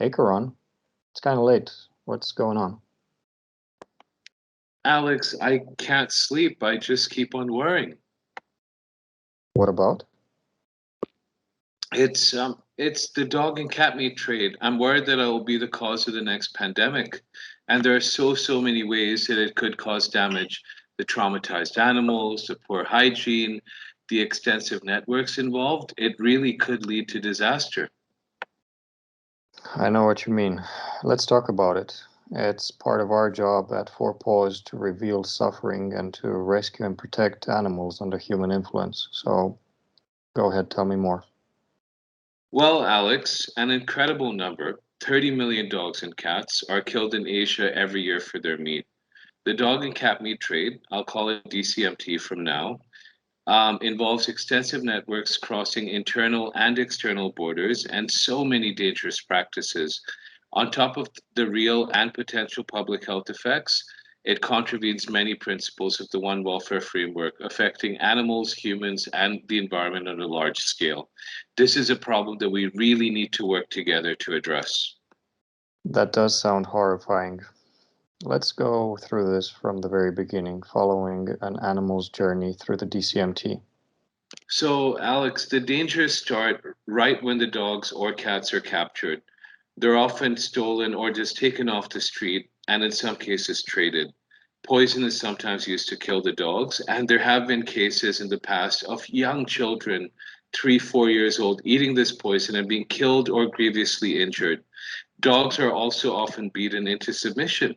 Hey, Karan. It's kind of late. What's going on? Alex, I can't sleep. I just keep on worrying. What about? It's the dog and cat meat trade. I'm worried that I will be the cause of the next pandemic. And there are so many ways that it could cause damage. The traumatized animals, the poor hygiene, the extensive networks involved. It really could lead to disaster. I know what you mean. Let's talk about it. It's part of our job at Four Paws to reveal suffering and to rescue and protect animals under human influence. So go ahead, tell me more. Well, Alex, an incredible number, 30 million dogs and cats, are killed in Asia every year for their meat. The dog and cat meat trade, I'll call it DCMT from now, involves extensive networks crossing internal and external borders and so many dangerous practices. On top of the real and potential public health effects, it contravenes many principles of the One Welfare framework, affecting animals, humans, and the environment on a large scale. This is a problem that we really need to work together to address. That does sound horrifying. Let's go through this from the very beginning, following an animal's journey through the DCMT. So, Alex, the dangers start right when the dogs or cats are captured. They're often stolen or just taken off the street, and in some cases, traded. Poison is sometimes used to kill the dogs, and there have been cases in the past of young children, 3, 4 years old, eating this poison and being killed or grievously injured. Dogs are also often beaten into submission.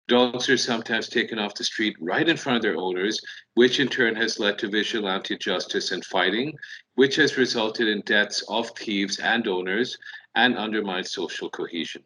Dogs are sometimes taken off the street right in front of their owners, which in turn has led to vigilante justice and fighting, which has resulted in deaths of thieves and owners and undermined social cohesion.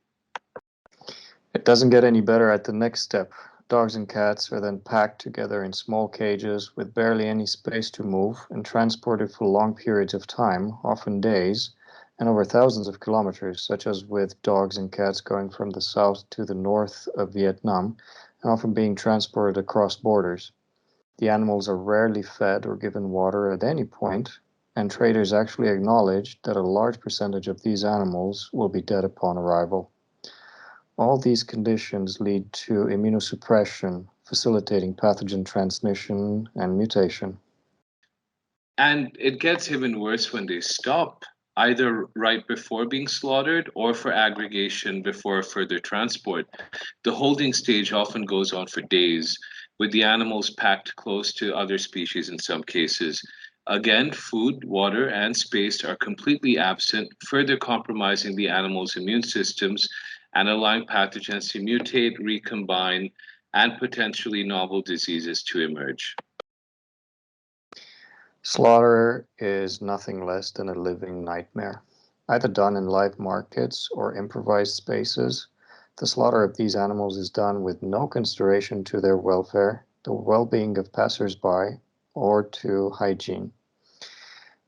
It doesn't get any better at the next step. Dogs and cats are then packed together in small cages with barely any space to move and transported for long periods of time, often days, and over thousands of kilometers, such as with dogs and cats going from the south to the north of Vietnam and often being transported across borders. The animals are rarely fed or given water at any point, and traders actually acknowledge that a large percentage of these animals will be dead upon arrival. All these conditions lead to immunosuppression, facilitating pathogen transmission and mutation. And it gets even worse when they stop, either right before being slaughtered or for aggregation before further transport. The holding stage often goes on for days, with the animals packed close to other species in some cases. Again, food, water, and space are completely absent, further compromising the animals' immune systems and allowing pathogens to mutate, recombine, and potentially novel diseases to emerge. Slaughter is nothing less than a living nightmare. Either done in live markets or improvised spaces, the slaughter of these animals is done with no consideration to their welfare, the well being of passersby, or to hygiene.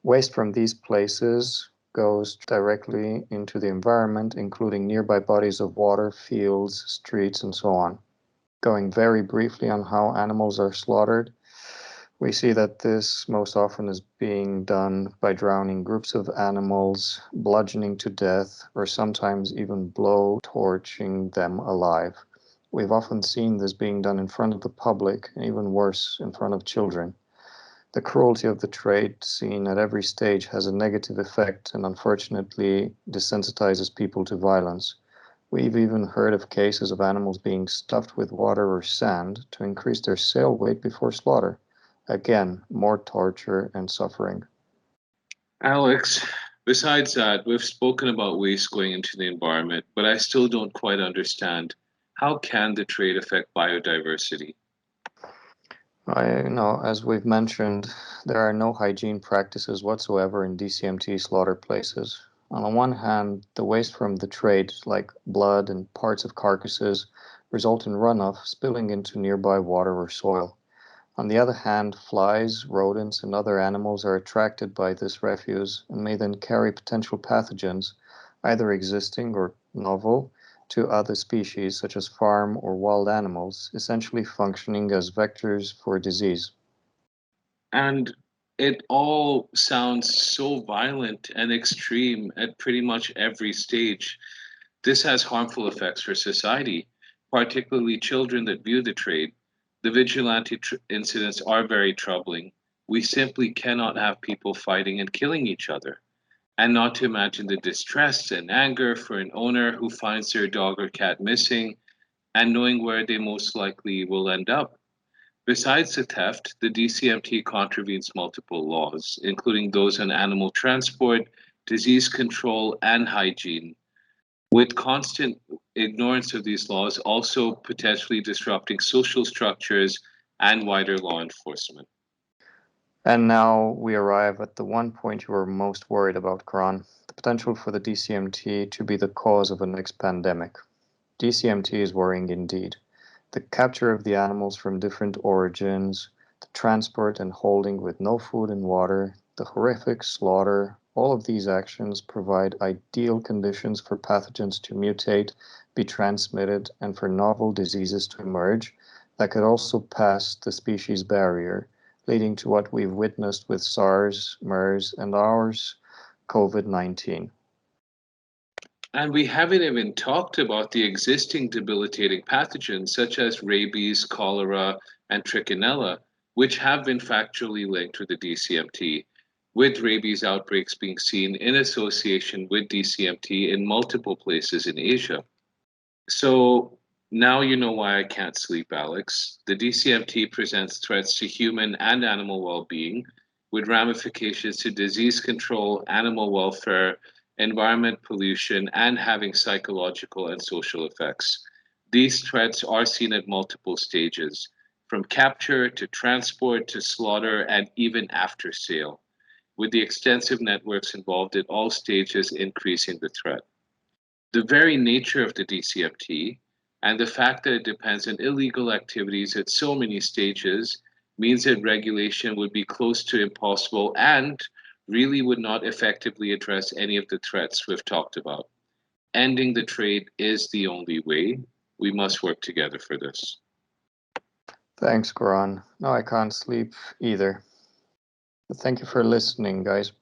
Waste from these places goes directly into the environment, including nearby bodies of water, fields, streets, and so on. Going very briefly on how animals are slaughtered, we see that this most often is being done by drowning groups of animals, bludgeoning to death, or sometimes even blow torching them alive. We've often seen this being done in front of the public, and even worse, in front of children. The cruelty of the trade seen at every stage has a negative effect and unfortunately desensitizes people to violence. We've even heard of cases of animals being stuffed with water or sand to increase their sail weight before slaughter. Again, more torture and suffering. Alex, besides that, we've spoken about waste going into the environment, but I still don't quite understand how can the trade affect biodiversity? As we've mentioned, there are no hygiene practices whatsoever in DCMT slaughter places. On the one hand, the waste from the trade, like blood and parts of carcasses, result in runoff spilling into nearby water or soil. On the other hand, flies, rodents, and other animals are attracted by this refuse and may then carry potential pathogens, either existing or novel, to other species such as farm or wild animals, essentially functioning as vectors for disease. And it all sounds so violent and extreme at pretty much every stage. This has harmful effects for society, particularly children that view the trade. The vigilante incidents are very troubling. We simply cannot have people fighting and killing each other. And not to imagine the distress and anger for an owner who finds their dog or cat missing and knowing where they most likely will end up. Besides the theft, the DCMT contravenes multiple laws, including those on animal transport, disease control, and hygiene, with constant ignorance of these laws also potentially disrupting social structures and wider law enforcement. And now we arrive at the one point you are most worried about, Karan, the potential for the DCMT to be the cause of a next pandemic. DCMT is worrying indeed. The capture of the animals from different origins, the transport and holding with no food and water, the horrific slaughter, all of these actions provide ideal conditions for pathogens to mutate, be transmitted, and for novel diseases to emerge that could also pass the species barrier, leading to what we've witnessed with SARS, MERS, and ours, COVID-19. And we haven't even talked about the existing debilitating pathogens such as rabies, cholera, and trichinella, which have been factually linked to the DCMT, with rabies outbreaks being seen in association with DCMT in multiple places in Asia. So now you know why I can't sleep, Alex. The DCMT presents threats to human and animal well being, with ramifications to disease control, animal welfare, environment pollution, and having psychological and social effects. These threats are seen at multiple stages, from capture to transport to slaughter and even after sale, with the extensive networks involved at all stages increasing the threat. The very nature of the DCFT and the fact that it depends on illegal activities at so many stages means that regulation would be close to impossible and really would not effectively address any of the threats we've talked about. Ending the trade is the only way. We must work together for this. Thanks, Karan. No, I can't sleep either. But thank you for listening, guys.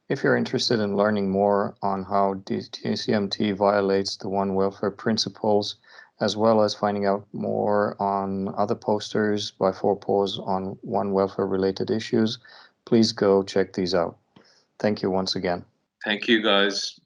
If you're interested in learning more on how DCMT violates the One Welfare principles, as well as finding out more on other posters by Paws on One Welfare related issues, please go check these out. Thank you once again. Thank you, guys.